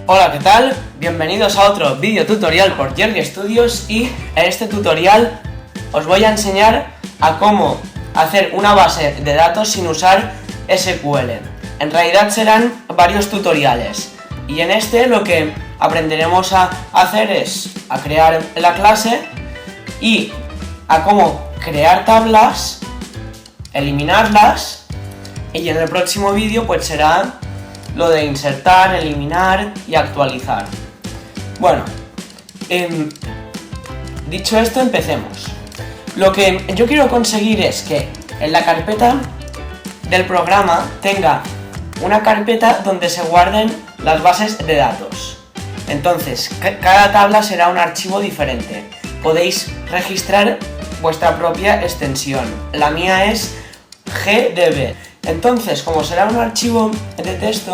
Hola, ¿qué tal? Bienvenidos a otro vídeo tutorial por Jerry Studios y en este tutorial os voy a enseñar a cómo hacer una base de datos sin usar SQL. En realidad serán varios tutoriales y en este lo que aprenderemos a hacer es a crear la clase y a cómo crear tablas, eliminarlas, y en el próximo vídeo pues será lo de insertar, eliminar y actualizar. Bueno, dicho esto, empecemos. Lo que yo quiero conseguir es que en la carpeta del programa tenga una carpeta donde se guarden las bases de datos. Entonces, cada tabla será un archivo diferente. Podéis registrar vuestra propia extensión. La mía es GDB. Entonces, como será un archivo de texto,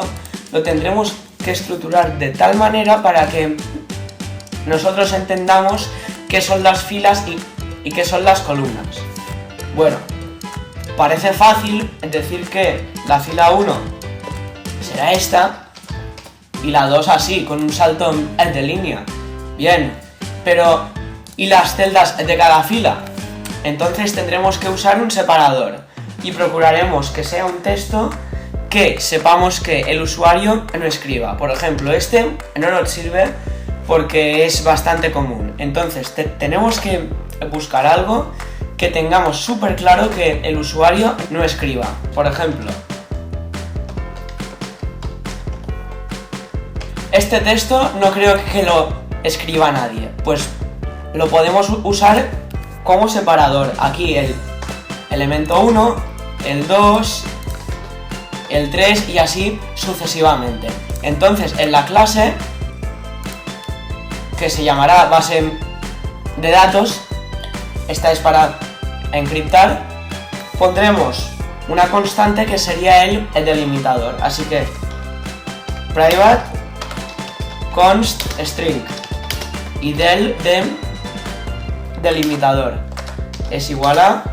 lo tendremos que estructurar de tal manera para que nosotros entendamos qué son las filas y qué son las columnas. Bueno, parece fácil decir que la fila 1 será esta y la 2 así, con un salto de línea. Bien, pero ¿y las celdas de cada fila? Entonces tendremos que usar un separador y procuraremos que sea un texto que sepamos que el usuario no escriba. Por ejemplo, este no nos sirve porque es bastante común. Entonces tenemos que buscar algo que tengamos súper claro que el usuario no escriba. Por ejemplo, este texto no creo que lo escriba nadie. Pues lo podemos usar como separador. Aquí el elemento 1, el 2, el 3 y así sucesivamente. Entonces en la clase, que se llamará base de datos, esta es para encriptar, pondremos una constante que sería el delimitador. Así que private const string y delimitador es igual a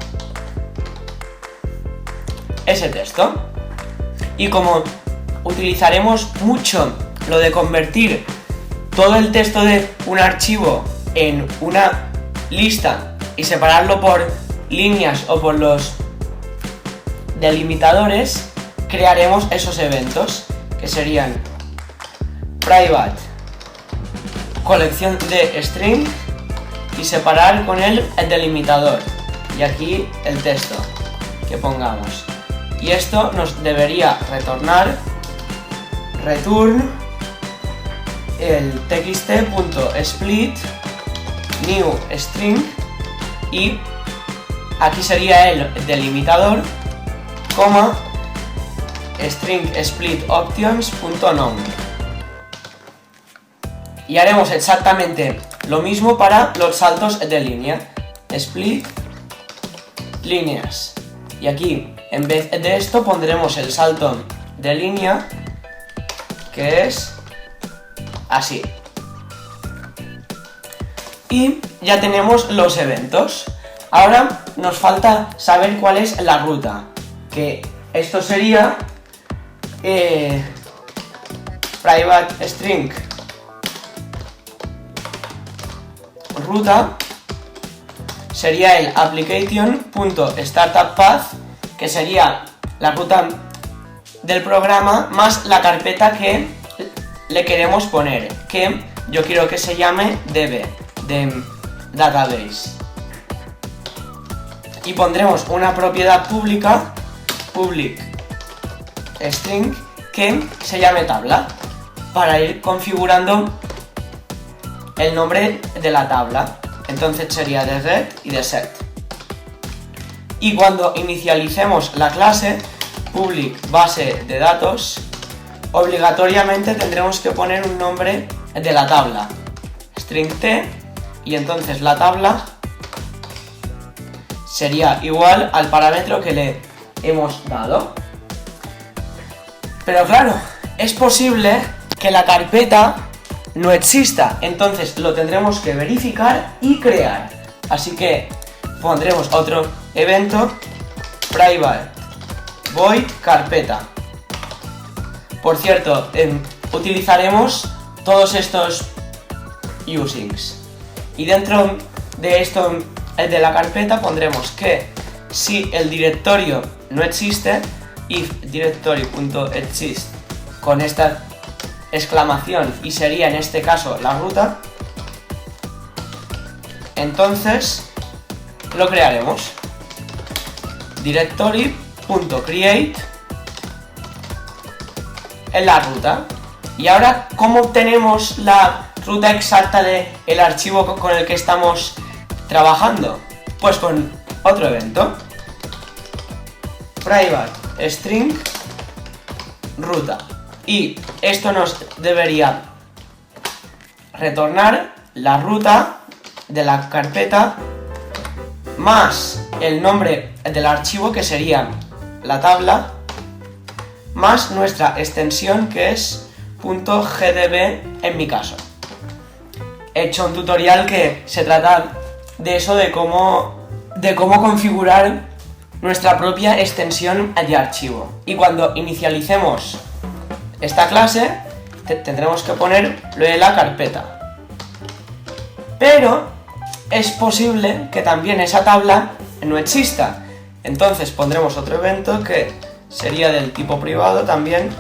ese texto. Y como utilizaremos mucho lo de convertir todo el texto de un archivo en una lista y separarlo por líneas o por los delimitadores, crearemos esos eventos que serían private colección de string y separar con el delimitador y aquí el texto que pongamos. Y esto nos debería retornar return el txt.split new string y aquí sería el delimitador, coma string split options.num. Y haremos exactamente lo mismo para los saltos de línea, split líneas. Y aquí, en vez de esto, pondremos el salto de línea, que es así. Y ya tenemos los eventos. Ahora nos falta saber cuál es la ruta, que esto sería private string ruta sería el application.startupPath, que sería la ruta del programa más la carpeta que le queremos poner, que yo quiero que se llame db, de database. Y pondremos una propiedad pública, public string, que se llame tabla, para ir configurando el nombre de la tabla. Entonces sería de get y de set. Y cuando inicialicemos la clase public base de datos, obligatoriamente tendremos que poner un nombre de la tabla, string t, y entonces la tabla sería igual al parámetro que le hemos dado. Pero claro, es posible que la carpeta no exista, entonces lo tendremos que verificar y crear. Así que pondremos otro evento, private void carpeta. Por cierto, utilizaremos todos estos usings. Y dentro de esto, de la carpeta, pondremos que si el directorio no existe, if directory.exist con esta exclamación y sería en este caso la ruta, entonces lo crearemos. Directory.create en la ruta. Y ahora, ¿cómo obtenemos la ruta exacta del archivo con el que estamos trabajando? Pues con otro evento. Private string ruta. Y esto nos debería retornar la ruta de la carpeta más el nombre del archivo, que sería la tabla, más nuestra extensión, que es .gdb en mi caso. He hecho un tutorial que se trata de eso, de cómo configurar nuestra propia extensión de archivo. Y cuando inicialicemos esta clase, tendremos que poner lo de la carpeta. Pero es posible que también esa tabla no exista. Entonces pondremos otro evento que sería del tipo privado también,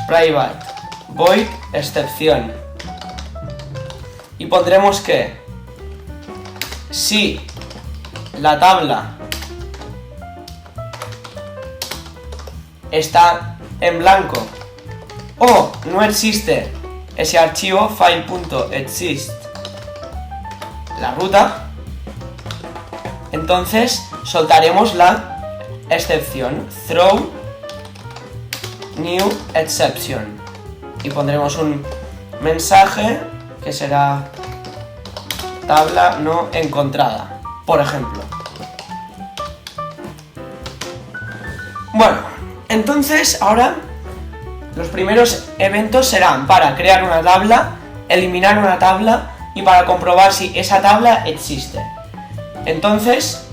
private void excepción. Y pondremos que si la tabla está en blanco o no existe ese archivo file.exist la ruta, entonces soltaremos la excepción throw new exception y pondremos un mensaje que será tabla no encontrada, por ejemplo. Bueno, entonces ahora los primeros eventos serán para crear una tabla, eliminar una tabla y para comprobar si esa tabla existe. Entonces,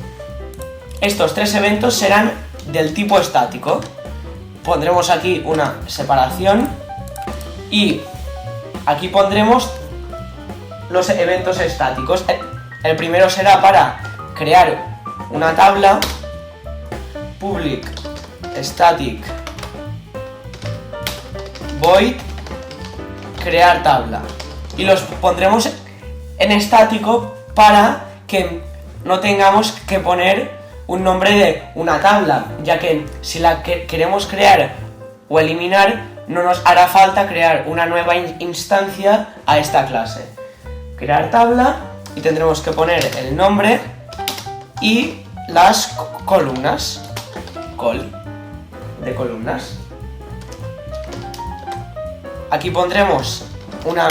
estos tres eventos serán del tipo estático. Pondremos aquí una separación y aquí pondremos los eventos estáticos. El primero será para crear una tabla, public static void crear tabla, y los pondremos en estático para que no tengamos que poner un nombre de una tabla, ya que si la queremos crear o eliminar no nos hará falta crear una nueva instancia a esta clase. Crear tabla y tendremos que poner el nombre y las columnas, col de columnas. Aquí pondremos una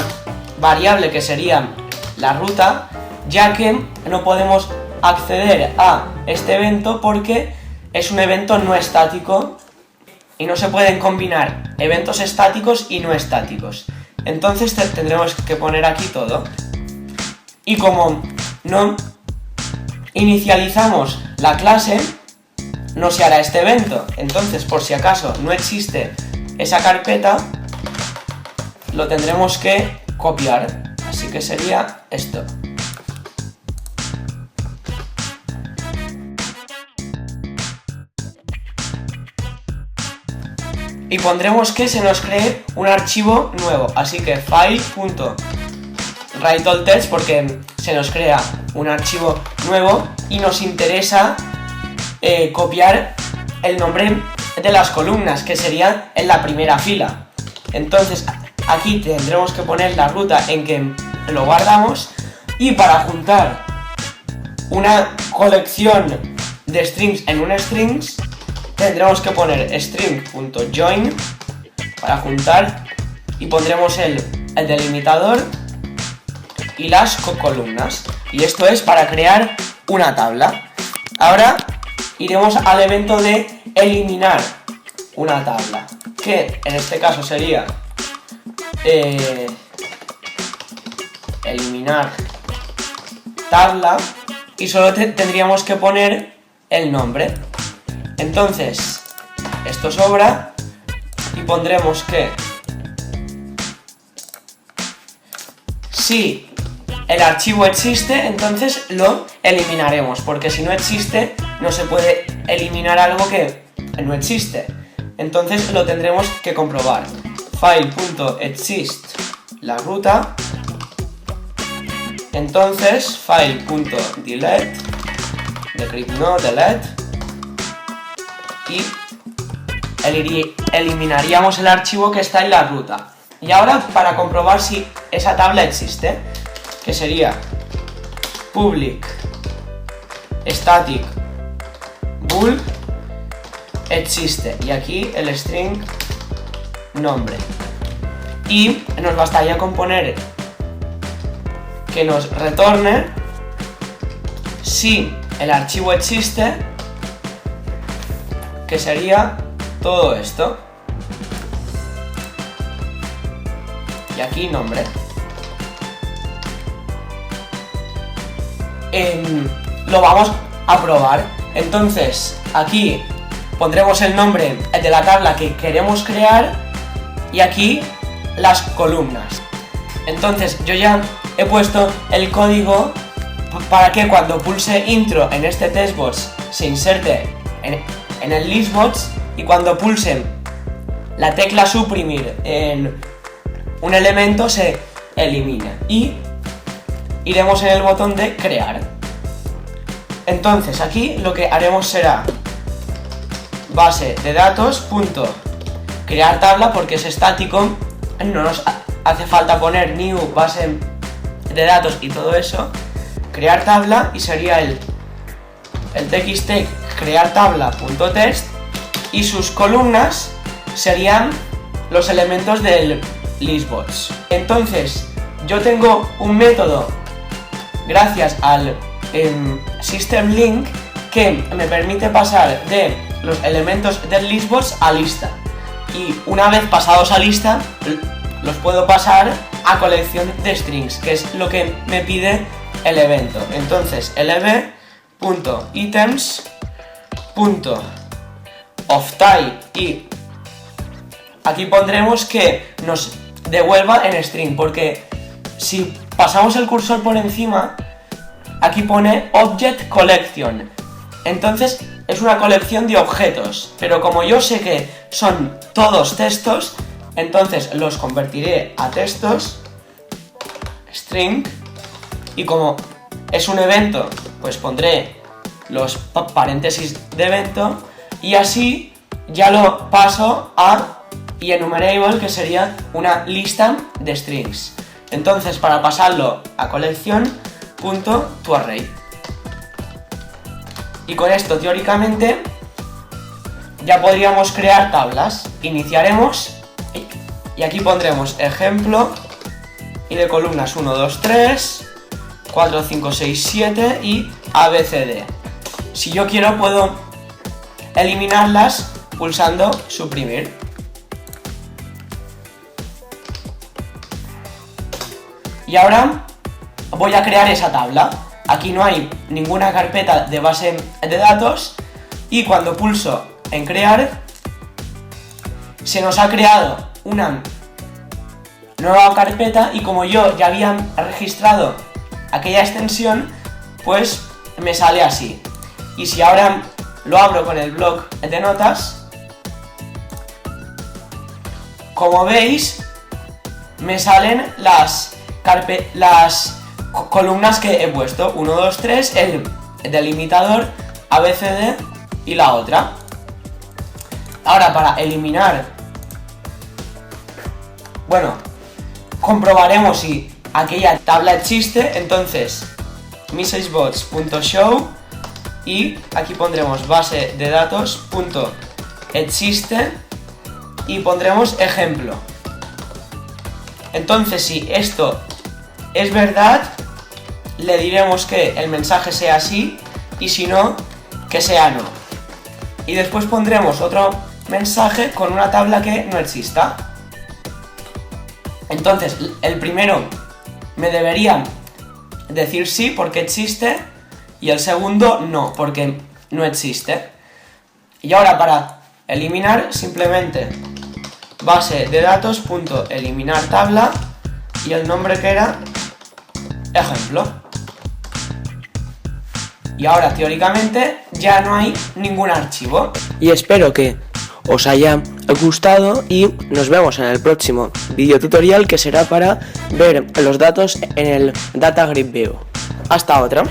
variable que sería la ruta, ya que no podemos acceder a este evento porque es un evento no estático y no se pueden combinar eventos estáticos y no estáticos. Entonces tendremos que poner aquí todo. Y como no inicializamos la clase, no se hará este evento. Entonces, por si acaso no existe esa carpeta, lo tendremos que copiar. Así que sería esto. Y pondremos que se nos cree un archivo nuevo. Así que file.writeAllText, porque se nos crea un archivo nuevo y nos interesa copiar el nombre de las columnas, que sería en la primera fila. Entonces aquí tendremos que poner la ruta en que lo guardamos, y para juntar una colección de strings en un strings tendremos que poner string.join para juntar, y pondremos el delimitador y las columnas, y esto es para crear una tabla. Ahora iremos al evento de eliminar una tabla, que en este caso sería eliminar tabla, y solo tendríamos que poner el nombre. Entonces esto sobra y pondremos que Si el archivo existe, entonces lo eliminaremos, porque si no existe, no se puede eliminar algo que no existe. Entonces lo tendremos que comprobar. File.exist la ruta. Entonces file.delete decrypt no delete y eliminaríamos el archivo que está en la ruta. Y ahora, para comprobar si esa tabla existe, que sería public static bool existe, y aquí el string nombre, y nos bastaría con poner que nos retorne si el archivo existe, que sería todo esto, y aquí nombre. Lo vamos a probar. Entonces aquí pondremos el nombre de la tabla que queremos crear y aquí las columnas. Entonces yo ya he puesto el código para que cuando pulse intro en este testbox se inserte en el listbox, y cuando pulse la tecla suprimir en un elemento se elimina, y iremos en el botón de crear. Entonces aquí lo que haremos será base de datos punto crear tabla, porque es estático, no nos hace falta poner new base de datos y todo eso. Crear tabla, y sería el txt crear tabla.text, y sus columnas serían los elementos del listbox. Entonces yo tengo un método gracias al system link que me permite pasar de los elementos del listbox a lista, y una vez pasados a lista los puedo pasar a colección de strings, que es lo que me pide el evento. Entonces lb.items.oftype, y aquí pondremos que nos devuelva en string, porque si pasamos el cursor por encima, aquí pone object collection, entonces es una colección de objetos, pero como yo sé que son todos textos, entonces los convertiré a textos string, y como es un evento, pues pondré los paréntesis de evento, y así ya lo paso a enumerable, que sería una lista de strings. Entonces, para pasarlo a colección, punto toArray. Y con esto, teóricamente, ya podríamos crear tablas. Iniciaremos y aquí pondremos ejemplo, y de columnas 1, 2, 3, 4, 5, 6, 7 y ABCD. Si yo quiero, puedo eliminarlas pulsando suprimir. Y ahora voy a crear esa tabla. Aquí no hay ninguna carpeta de base de datos, y cuando pulso en crear se nos ha creado una nueva carpeta, y como yo ya había registrado aquella extensión, pues me sale así. Y si ahora lo abro con el bloc de notas, como veis me salen las columnas que he puesto: 1, 2, 3, el delimitador, ABCD y la otra. Ahora, para eliminar, bueno, comprobaremos si aquella tabla existe. Entonces messagebox.show, y aquí pondremos base de datos.existe y pondremos ejemplo. Entonces, si esto es verdad, le diremos que el mensaje sea sí, y si no, que sea no. Y después pondremos otro mensaje con una tabla que no exista. Entonces, el primero me debería decir sí porque existe, y el segundo no, porque no existe. Y ahora, para eliminar, simplemente base de datos.eliminar tabla, y el nombre que era ejemplo. Y ahora teóricamente ya no hay ningún archivo. Y espero que os haya gustado y nos vemos en el próximo video tutorial, que será para ver los datos en el Data Grid View. Hasta otra.